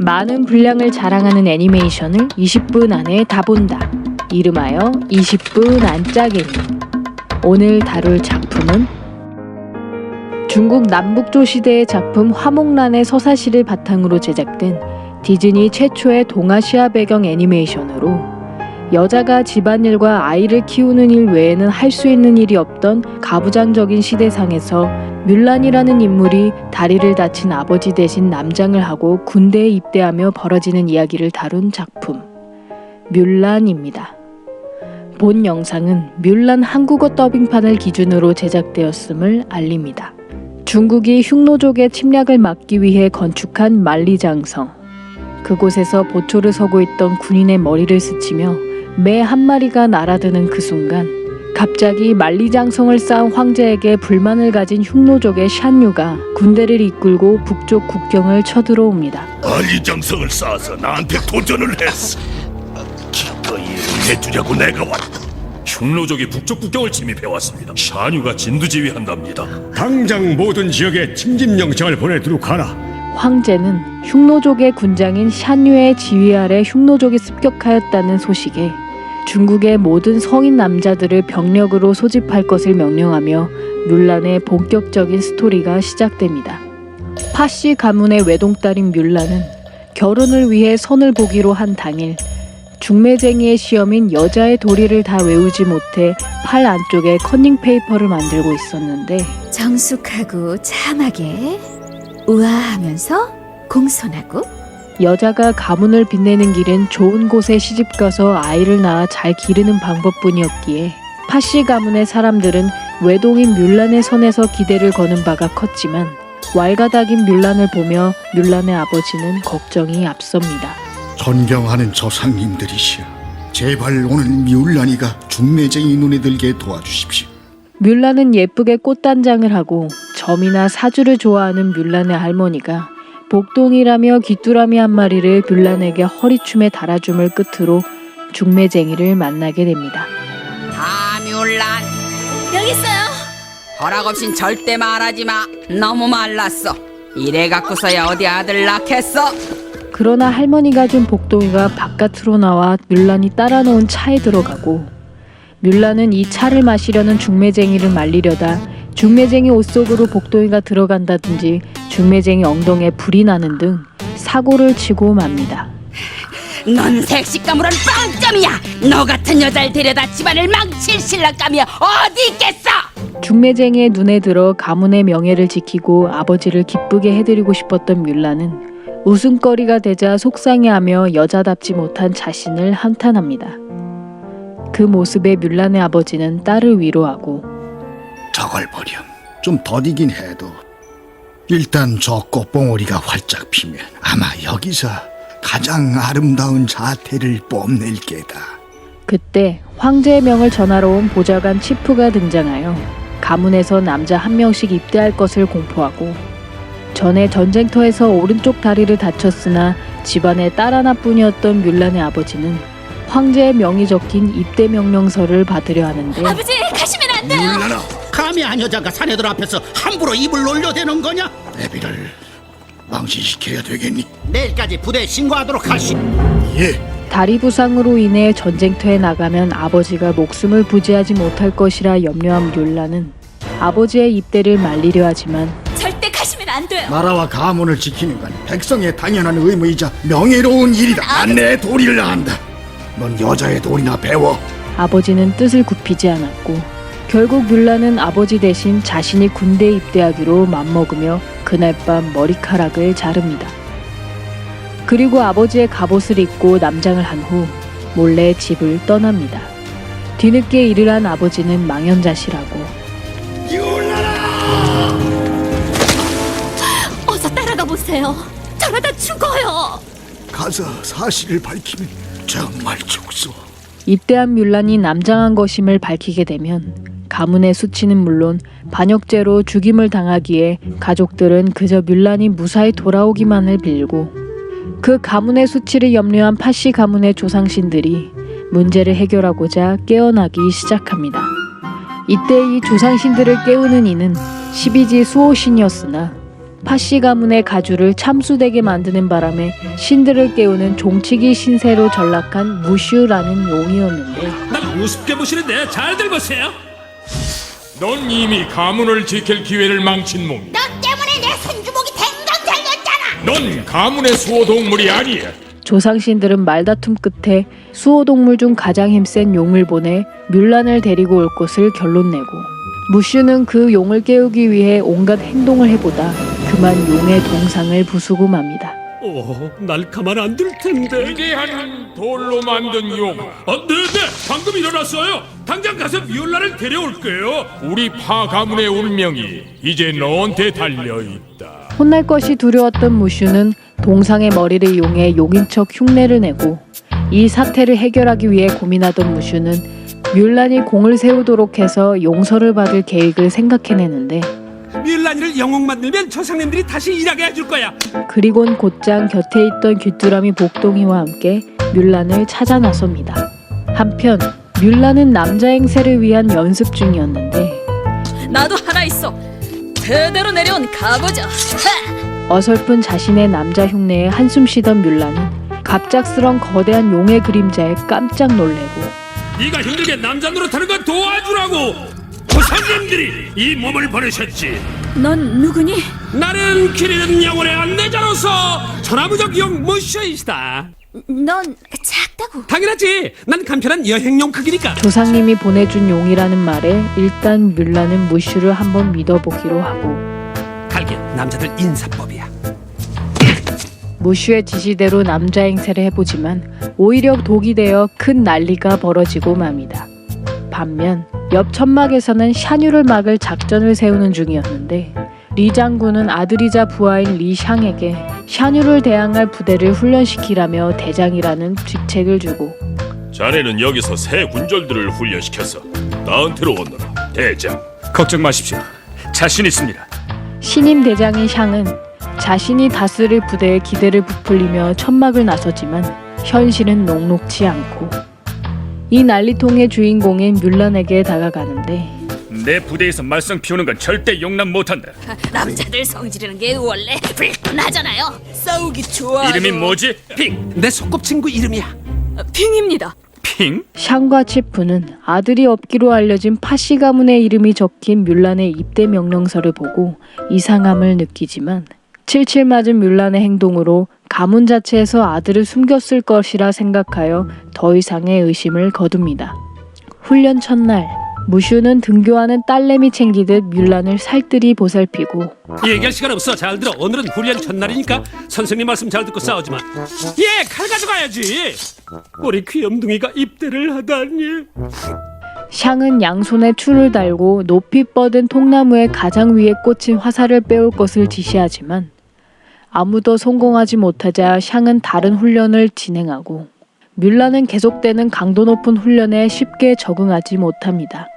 많은 분량을 자랑하는 애니메이션을 20분 안에 다 본다. 이름하여 20분 안짜게니. 오늘 다룰 작품은 중국 남북조 시대의 작품 화목란의 서사시를 바탕으로 제작된 디즈니 최초의 동아시아 배경 애니메이션으로 여자가 집안일과 아이를 키우는 일 외에는 할 수 있는 일이 없던 가부장적인 시대상에서 뮬란이라는 인물이 다리를 다친 아버지 대신 남장을 하고 군대에 입대하며 벌어지는 이야기를 다룬 작품 뮬란입니다. 본 영상은 뮬란 한국어 더빙판을 기준으로 제작되었음을 알립니다. 중국이 흉노족의 침략을 막기 위해 건축한 만리장성. 그곳에서 보초를 서고 있던 군인의 머리를 스치며 매 한 마리가 날아드는 그 순간 갑자기 만리장성을 쌓은 황제에게 불만을 가진 흉노족의 샨유가 군대를 이끌고 북쪽 국경을 쳐들어옵니다. 만리장성을 쌓아서 나한테 도전을 했어. 기꺼이 해주려고 내가 왔다. 흉노족이 북쪽 국경을 침입해왔습니다. 샤뉴가 진두지휘한답니다. 당장 모든 지역에 침집 영장을 보내도록 하라. 황제는 흉노족의 군장인 샨유의 지휘 아래 흉노족이 습격하였다는 소식에 중국의 모든 성인 남자들을 병력으로 소집할 것을 명령하며 뮬란의 본격적인 스토리가 시작됩니다. 파씨 가문의 외동딸인 뮬란은 결혼을 위해 선을 보기로 한 당일 중매쟁이의 시험인 여자의 도리를 다 외우지 못해 팔 안쪽에 커닝 페이퍼를 만들고 있었는데 정숙하고 참하게 우아하면서 공손하고 여자가 가문을 빛내는 길은 좋은 곳에 시집가서 아이를 낳아 잘 기르는 방법뿐이었기에 파씨 가문의 사람들은 외동인 뮬란의 선에서 기대를 거는 바가 컸지만 왈가닥인 뮬란을 보며 뮬란의 아버지는 걱정이 앞섭니다. 존경하는 조상님들이시여, 제발 오늘 뮬란이가 중매쟁이 눈에 들게 도와주십시오. 뮬란은 예쁘게 꽃단장을 하고 점이나 사주를 좋아하는 뮬란의 할머니가 복동이라며 귀뚜라미 한 마리를 뮬란에게 허리춤에 달아줌을 끝으로 중매쟁이를 만나게 됩니다. 뮬란 여기 있어요. 허락 없인 절대 말하지 마. 너무 말랐어. 이래 갖고서야 어디 아들 낳겠어. 그러나 할머니가 준 복동이가 바깥으로 나와 뮬란이 따라 놓은 차에 들어가고 뮬란은 이 차를 마시려는 중매쟁이를 말리려다 중매쟁이 옷 속으로 복동이가 들어간다든지 중매쟁이 엉덩이에 불이 나는 등 사고를 치고 맙니다. 넌 색식감으로는 빵점이야. 너 같은 여자를 데려다 집안을 망칠 신랑감이 어디 있겠어. 중매쟁이의 눈에 들어 가문의 명예를 지키고 아버지를 기쁘게 해드리고 싶었던 뮬란은 웃음거리가 되자 속상해하며 여자답지 못한 자신을 한탄합니다. 그 모습에 뮬란의 아버지는 딸을 위로하고 저걸 보렴, 좀 더디긴 해도 일단 저 꽃봉오리가 활짝 피면 아마 여기서 가장 아름다운 자태를 뽐낼 게다. 그때 황제의 명을 전하러 온 보좌관 치프가 등장하여 가문에서 남자 한 명씩 입대할 것을 공포하고 전에 전쟁터에서 오른쪽 다리를 다쳤으나 집안에 딸 하나뿐이었던 뮬란의 아버지는 황제의 명이 적힌 입대 명령서를 받으려 하는데 아버지 가시면 안 돼요. 뮬란아, 감히 한 여자가 사내들 앞에서 함부로 입을 놀려대는 거냐? 애비를 망신시켜야 되겠니? 내일까지 부대에 신고하도록 하시. 예. 다리 부상으로 인해 전쟁터에 나가면 아버지가 목숨을 부지하지 못할 것이라 염려한 뮬란은 아버지의 입대를 말리려 하지만 절대 가시면 안 돼요. 나라와 가문을 지키는 건 백성의 당연한 의무이자 명예로운 일이다. 난 내 도리를 안다. 넌 여자의 도리나 배워. 아버지는 뜻을 굽히지 않았고 결국 뮬란은 아버지 대신 자신이 군대에 입대하기로 맘먹으며 그날 밤 머리카락을 자릅니다. 그리고 아버지의 갑옷을 입고 남장을 한 후 몰래 집을 떠납니다. 뒤늦게 일을 한 아버지는 망연자실하고 어서 따라가 보세요. 저러다 죽어요. 가서 사실을 밝히면 정말 죽소. 입대한 뮬란이 남장한 것임을 밝히게 되면 가문의 수치는 물론 반역죄로 죽임을 당하기에 가족들은 그저 뮬란이 무사히 돌아오기만을 빌고 그 가문의 수치를 염려한 파씨 가문의 조상신들이 문제를 해결하고자 깨어나기 시작합니다. 이때 이 조상신들을 깨우는 이는 12지 수호신이었으나 파씨 가문의 가주를 참수되게 만드는 바람에 신들을 깨우는 종치기 신세로 전락한 무슈라는 용이었는데 날 우습게 보시는데 잘들 보세요. 넌 이미 가문을 지킬 기회를 망친 몸이야. 너 때문에 내 손주목이 댕강 잘렸잖아. 넌 가문의 수호동물이 아니야. 조상신들은 말다툼 끝에 수호동물 중 가장 힘센 용을 보내 뮬란을 데리고 올 것을 결론내고 무슈는 그 용을 깨우기 위해 온갖 행동을 해보다 그만 용의 동상을 부수고 맙니다. 날 가만 안 둘 텐데. 위대한 돌로 만든 용. 네네, 방금 일어났어요. 당장 가서 뮬라를 데려올게요. 우리 파 가문의 운명이 이제 너한테 달려있다. 혼날 것이 두려웠던 무슈는 동상의 머리를 이용해 용인 척 흉내를 내고 이 사태를 해결하기 위해 고민하던 무슈는 뮬란이 공을 세우도록 해서 용서를 받을 계획을 생각해내는데 뮬란이를 영웅 만들면 조상님들이 다시 일하게 해줄 거야. 그리곤 곧장 곁에 있던 귀뚜라미 복동이와 함께 뮬란을 찾아 나섭니다. 한편 뮬란은 남자 행세를 위한 연습 중이었는데 나도 하나 있어. 대대로 내려온 가보죠. 어설픈 자신의 남자 흉내에 한숨 쉬던 뮬란은 갑작스런 거대한 용의 그림자에 깜짝 놀래고 네가 힘들게 남자 노릇하는 건 도와주라고. 조상님들이 이 몸을 보내셨지. 넌 누구니? 나는 길 잃은 영혼의 안내자로서 천하무적 용 무슈이시다. 넌 작다고. 당연하지. 난 간편한 여행용 크기니까. 조상님이 보내준 용이라는 말에 일단 뮬란은 무슈를 한번 믿어보기로 하고 갈게 남자들 인사법이야. 무슈의 지시대로 남자 행세를 해보지만 오히려 독이 되어 큰 난리가 벌어지고 맙니다. 반면 옆 천막에서는 샤뉴를 막을 작전을 세우는 중이었는데 리 장군은 아들이자 부하인 리 샹에게 샤뉴를 대항할 부대를 훈련시키라며 대장이라는 직책을 주고 자네는 여기서 새 군졸들을 훈련시켜서 나한테로 오너라, 대장. 걱정 마십시오. 자신 있습니다. 신임 대장인 샹은 자신이 다스릴 부대에 기대를 부풀리며 천막을 나서지만 현실은 녹록치 않고 이 난리통의 주인공인 뮬란에게 다가가는데 내 부대에서 말썽 피우는 건 절대 용납 못한다. 남자들 성지르는 게 원래 불끈하잖아요. 싸우기 좋아. 이름이 뭐지? 핑, 내 소꿉친구 이름이야. 핑입니다. 핑? 샹과 치프는 아들이 없기로 알려진 파씨 가문의 이름이 적힌 뮬란의 입대 명령서를 보고 이상함을 느끼지만 칠칠 맞은 뮬란의 행동으로 가문 자체에서 아들을 숨겼을 것이라 생각하여 더 이상의 의심을 거둡니다. 훈련 첫날 무슈는 등교하는 딸내미 챙기듯 뮬란을 살뜰히 보살피고 얘기할 시간 없어. 잘 들어. 오늘은 훈련 첫날이니까 선생님 말씀 잘 듣고 싸우지 마. 예, 칼 가져가야지. 우리 귀염둥이가 입대를 하다니. 샹은 양손에 추를 달고 높이 뻗은 통나무의 가장 위에 꽂힌 화살을 빼올 것을 지시하지만 아무도 성공하지 못하자 샹은 다른 훈련을 진행하고 뮬란은 계속되는 강도 높은 훈련에 쉽게 적응하지 못합니다.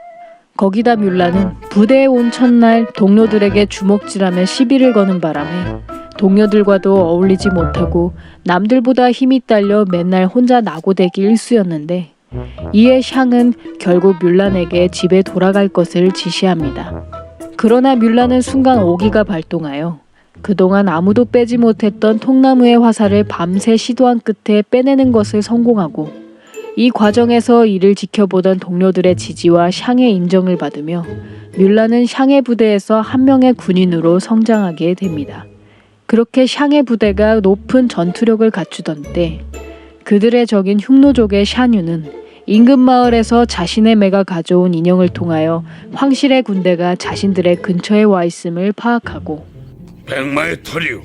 거기다 뮬란은 부대에 온 첫날 동료들에게 주먹질하며 시비를 거는 바람에 동료들과도 어울리지 못하고 남들보다 힘이 딸려 맨날 혼자 나고대기 일쑤였는데 이에 샹은 결국 뮬란에게 집에 돌아갈 것을 지시합니다. 그러나 뮬란은 순간 오기가 발동하여 그동안 아무도 빼지 못했던 통나무의 화살을 밤새 시도한 끝에 빼내는 것을 성공하고 이 과정에서 이를 지켜보던 동료들의 지지와 샹의 인정을 받으며 뮬란은 샹의 부대에서 한 명의 군인으로 성장하게 됩니다. 그렇게 샹의 부대가 높은 전투력을 갖추던 때 그들의 적인 흉노족의 샤뉴는 인근 마을에서 자신의 매가 가져온 인형을 통하여 황실의 군대가 자신들의 근처에 와 있음을 파악하고 백마의 털이요,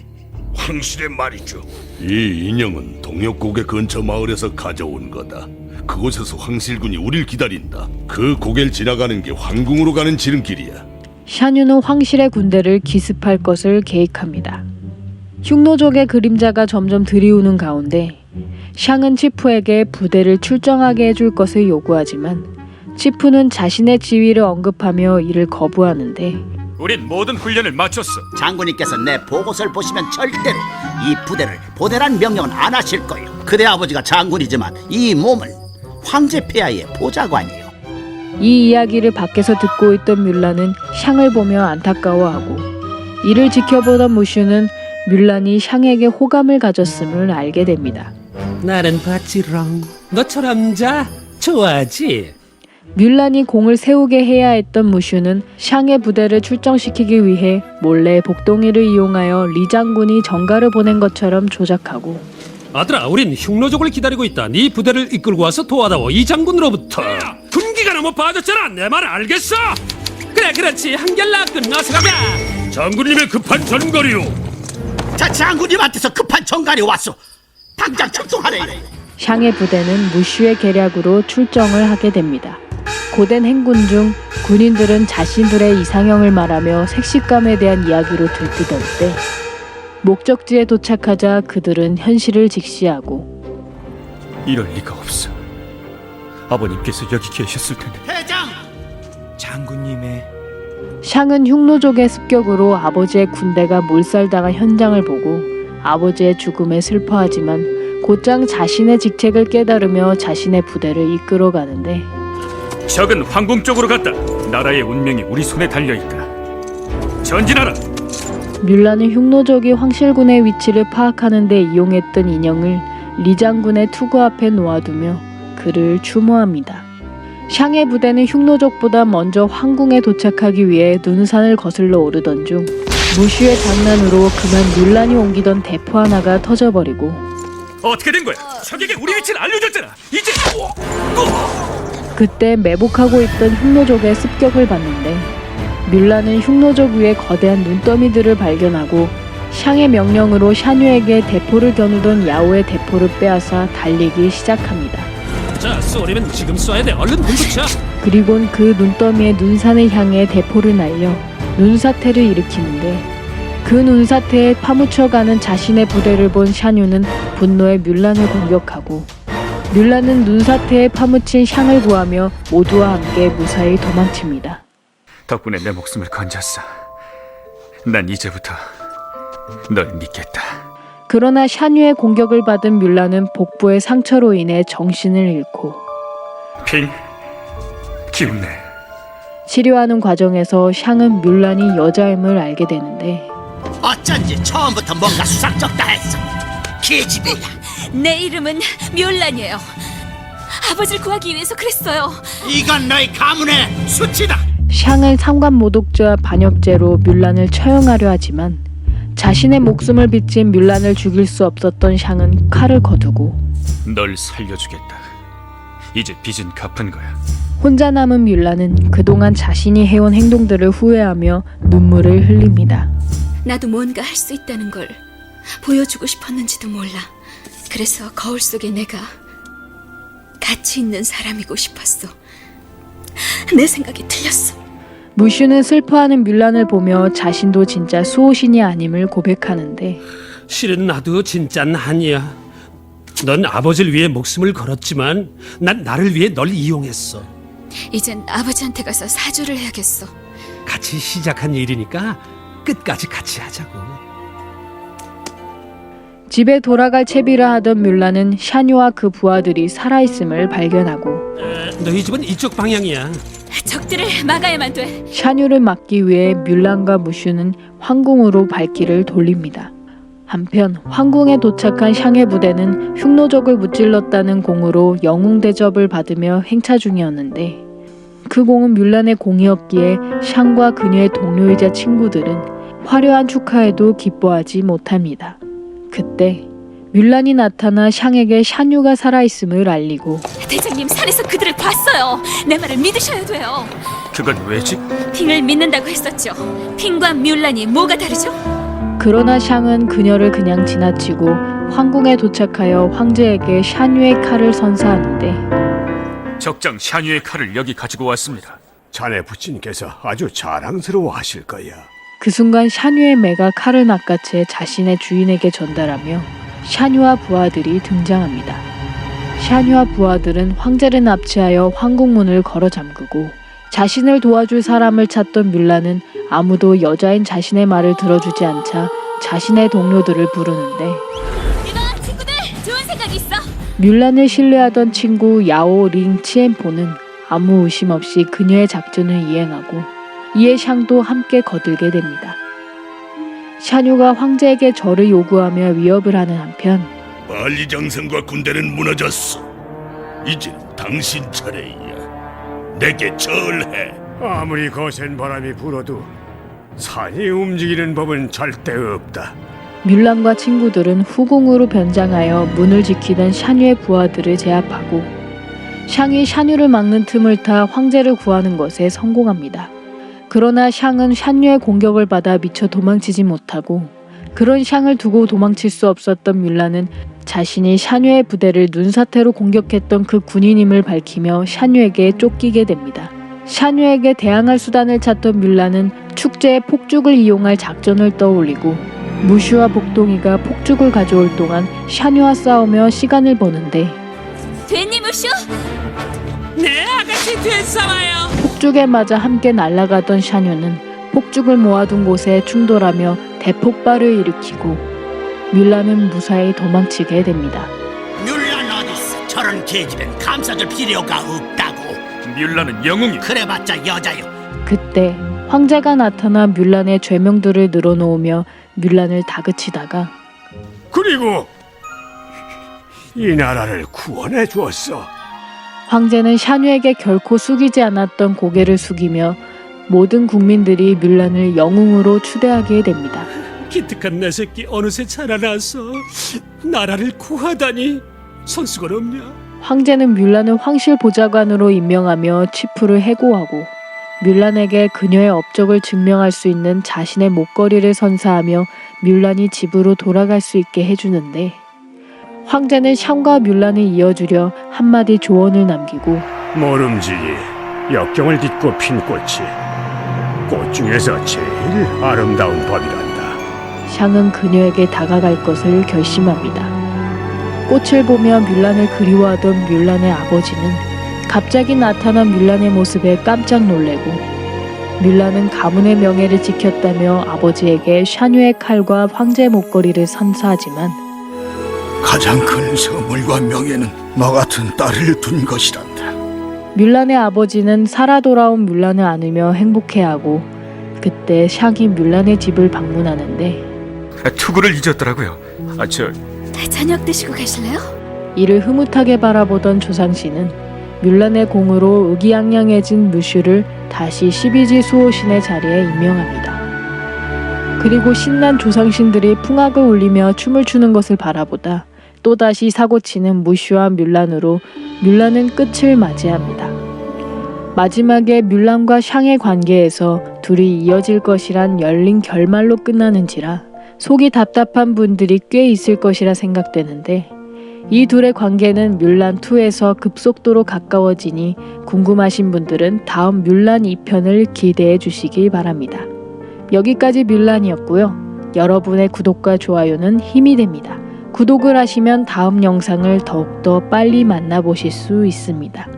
황실의 말이죠. 이 인형은 동역고개 근처 마을에서 가져온 거다. 그곳에서 황실군이 우릴 기다린다. 그 고개를 지나가는 게 황궁으로 가는 지름길이야. 샤뉴는 황실의 군대를 기습할 것을 계획합니다. 흉노족의 그림자가 점점 들이우는 가운데 샹은 치프에게 부대를 출정하게 해줄 것을 요구하지만 치프는 자신의 지위를 언급하며 이를 거부하는데 우린 모든 훈련을 마쳤어. 장군님께서 내 보고서를 보시면 절대로 이 부대를 보내란 명령은 안 하실 거예요. 그대 아버지가 장군이지만 이 몸은 황제 폐하의 보좌관이에요. 이 이야기를 밖에서 듣고 있던 뮬란은 샹을 보며 안타까워하고 이를 지켜보던 무슈는 뮬란이 샹에게 호감을 가졌음을 알게 됩니다. 나는 봤지롱. 너처럼 자 좋아하지? 뮬란이 공을 세우게 해야 했던 무슈는 샹의 부대를 출정시키기 위해 몰래 복동이를 이용하여 리 장군이 전가를 보낸 것처럼 조작하고, 아들아, 우린 흉노족을 기다리고 있다. 네 부대를 이끌고 와서 도와다오. 이 장군으로부터. 군기가 너무 빠졌잖아. 내 말 알겠어? 그래, 그렇지. 한결나 끝나서 가자. 장군님의 급한 전거리요. 자, 장군님한테서 급한 정갈이 왔소. 당장 출동하래. 샹의 부대는 무슈의 계략으로 출정을 하게 됩니다. 고된 행군 중 군인들은 자신들의 이상형을 말하며 색식감에 대한 이야기로 들뜨던 때, 목적지에 도착하자 그들은 현실을 직시하고, 이럴 리가 없어. 아버님께서 여기 계셨을 텐데. 대장! 장군님의 샹은 흉노족의 습격으로 아버지의 군대가 몰살당한 현장을 보고 아버지의 죽음에 슬퍼하지만 곧장 자신의 직책을 깨달으며 자신의 부대를 이끌어가는데, 적은 황궁 쪽으로 갔다. 나라의 운명이 우리 손에 달려있다. 전진하라. 뮬란은 흉노족이 황실군의 위치를 파악하는 데 이용했던 인형을 리 장군의 투구 앞에 놓아두며 그를 추모합니다. 샹의 부대는 흉노족보다 먼저 황궁에 도착하기 위해 눈산을 거슬러 오르던 중 무슈의 장난으로 그만 뮬란이 옮기던 대포 하나가 터져버리고, 어떻게 된 거야? 적에게 우리 위치를 알려줬잖아. 이제 그때 매복하고 있던 흉노족의 습격을 받는데, 뮬란은 흉노족 위에 거대한 눈더미들을 발견하고 샹의 명령으로 샤뉴에게 대포를 겨누던 야오의 대포를 빼앗아 달리기 시작합니다. 자, 쏘려면 지금 쏴야 돼. 얼른 불붙여. 그리곤 그 눈더미의 눈산을 향해 대포를 날려 눈사태를 일으키는데, 그 눈사태에 파묻혀가는 자신의 부대를 본 샤뉴는 분노에 뮬란을 공격하고, 뮬란은 눈사태에 파묻힌 샹을 구하며 모두와 함께 무사히 도망칩니다. 덕분에 내 목숨을 건졌어. 난 이제부터 널 믿겠다. 그러나 샤뉴의 공격을 받은 뮬란은 복부의 상처로 인해 정신을 잃고 핑, 기운내. 치료하는 과정에서 샹은 뮬란이 여자임을 알게 되는데, 어쩐지 처음부터 뭔가 수상쩍다 했어. 기집애야. 내 이름은 뮬란이에요. 아버지를 구하기 위해서 그랬어요. 이건 너희 가문의 수치다. 샹은 상관모독죄와 반역죄로 뮬란을 처형하려 하지만 자신의 목숨을 빚진 뮬란을 죽일 수 없었던 샹은 칼을 거두고 널 살려주겠다. 이제 빚은 갚은 거야. 혼자 남은 뮬란은 그동안 자신이 해온 행동들을 후회하며 눈물을 흘립니다. 나도 뭔가 할 수 있다는 걸 보여주고 싶었는지도 몰라. 그래서 거울 속에 내가 가치 있는 사람이고 싶었어. 내 생각이 틀렸어. 무슈는 슬퍼하는 뮬란을 보며 자신도 진짜 수호신이 아님을 고백하는데, 실은 나도 진짠 아니야. 넌 아버지를 위해 목숨을 걸었지만 난 나를 위해 널 이용했어. 이젠 아버지한테 가서 사죄를 해야겠어. 같이 시작한 일이니까 끝까지 같이 하자고. 집에 돌아갈 채비를 하던 뮬란은 샤뉴와 그 부하들이 살아있음을 발견하고 너희 집은 이쪽 방향이야. 적들을 막아야만 돼. 샤뉴를 막기 위해 뮬란과 무슈는 황궁으로 발길을 돌립니다. 한편 황궁에 도착한 샹의 부대는 흉노족을 무찔렀다는 공으로 영웅 대접을 받으며 행차 중이었는데, 그 공은 뮬란의 공이었기에 샹과 그녀의 동료이자 친구들은 화려한 축하에도 기뻐하지 못합니다. 그때 뮬란이 나타나 샹에게 샤뉴가 살아있음을 알리고, 대장님, 산에서 그들을 봤어요. 내 말을 믿으셔야 돼요. 그건 왜지? 핑을 믿는다고 했었죠. 핑과 뮬란이 뭐가 다르죠? 그러나 샹은 그녀를 그냥 지나치고 황궁에 도착하여 황제에게 샤뉴의 칼을 선사하는데, 적장 샤뉴의 칼을 여기 가지고 왔습니다. 자네 부친께서 아주 자랑스러워하실 거야. 그 순간 샤뉴의 매가 칼을 낚아채 자신의 주인에게 전달하며 샤뉴와 부하들이 등장합니다. 샤뉴와 부하들은 황제를 납치하여 황궁문을 걸어 잠그고, 자신을 도와줄 사람을 찾던 뮬란은 아무도 여자인 자신의 말을 들어주지 않자 자신의 동료들을 부르는데, 이봐, 친구들, 좋은 생각이 있어. 뮬란을 신뢰하던 친구 야오 링 치엔포는 아무 의심 없이 그녀의 작전을 이행하고 이에 샹도 함께 거들게 됩니다. 샤뉴가 황제에게 절을 요구하며 위협을 하는 한편 만리장성과 군대는 무너졌어. 이제는 당신 차례야. 내게 절해. 아무리 거센 바람이 불어도 산이 움직이는 법은 절대 없다. 뮬란과 친구들은 후궁으로 변장하여 문을 지키던 샤뉴의 부하들을 제압하고 샹이 샤뉴를 막는 틈을 타 황제를 구하는 것에 성공합니다. 그러나 샹은 샤뉴의 공격을 받아 미처 도망치지 못하고 그런 샹을 두고 도망칠 수 없었던 뮬란은 자신이 샤뉴의 부대를 눈사태로 공격했던 그 군인임을 밝히며 샤뉴에게 쫓기게 됩니다. 샤뉴에게 대항할 수단을 찾던 뮬란은 축제에 폭죽을 이용할 작전을 떠올리고 무슈와 복동이가 폭죽을 가져올 동안 샤뉴와 싸우며 시간을 버는데 됐니 무슈? 네, 아가씨 됐어요. 폭죽에 맞아 함께 날아가던 샤뉴는 폭죽을 모아둔 곳에 충돌하며 대폭발을 일으키고 뮬란은 무사히 도망치게 됩니다. 뮬란 어딨어? 저런 계집엔 감싸줄 필요가 없다고. 뮬란은 영웅이 그래봤자 여자요. 그때 황제가 나타나 뮬란의 죄명들을 늘어놓으며 뮬란을 다그치다가 그리고 이 나라를 구원해 주었어. 황제는 샤뉴에게 결코 숙이지 않았던 고개를 숙이며 모든 국민들이 뮬란을 영웅으로 추대하게 됩니다. 기특한 내 새끼 어느새 자라나서 나라를 구하다니 손수건 없냐? 황제는 뮬란을 황실 보좌관으로 임명하며 치프를 해고하고 뮬란에게 그녀의 업적을 증명할 수 있는 자신의 목걸이를 선사하며 뮬란이 집으로 돌아갈 수 있게 해주는데 황제는 샹과 뮬란을 이어주려 한마디 조언을 남기고 모름지기 역경을 딛고 핀 꽃이 꽃 중에서 제일 아름다운 법이란다. 샹은 그녀에게 다가갈 것을 결심합니다. 꽃을 보며 뮬란을 그리워하던 뮬란의 아버지는 갑자기 나타난 뮬란의 모습에 깜짝 놀래고 뮬란은 가문의 명예를 지켰다며 아버지에게 샤뉴의 칼과 황제 목걸이를 선사하지만 가장 큰 선물과 명예는 너 같은 딸을 둔 것이란다. 뮬란의 아버지는 살아 돌아온 뮬란을 안으며 행복해하고 그때 샹이 뮬란의 집을 방문하는데 투구를 잊었더라고요. 저녁 드시고 가실래요? 이를 흐뭇하게 바라보던 조상씨는 뮬란의 공으로 의기양양해진 무슈를 다시 12지 수호신의 자리에 임명합니다. 그리고 신난 조상신들이 풍악을 울리며 춤을 추는 것을 바라보다 또다시 사고치는 무슈와 뮬란으로 뮬란은 끝을 맞이합니다. 마지막에 뮬란과 샹의 관계에서 둘이 이어질 것이란 열린 결말로 끝나는지라 속이 답답한 분들이 꽤 있을 것이라 생각되는데 이 둘의 관계는 뮬란2에서 급속도로 가까워지니 궁금하신 분들은 다음 뮬란 2편을 기대해 주시기 바랍니다. 여기까지 뮬란이었고요. 여러분의 구독과 좋아요는 힘이 됩니다. 구독을 하시면 다음 영상을 더욱더 빨리 만나보실 수 있습니다.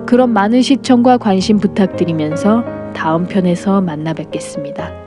그럼 많은 시청과 관심 부탁드리면서 다음 편에서 만나 뵙겠습니다.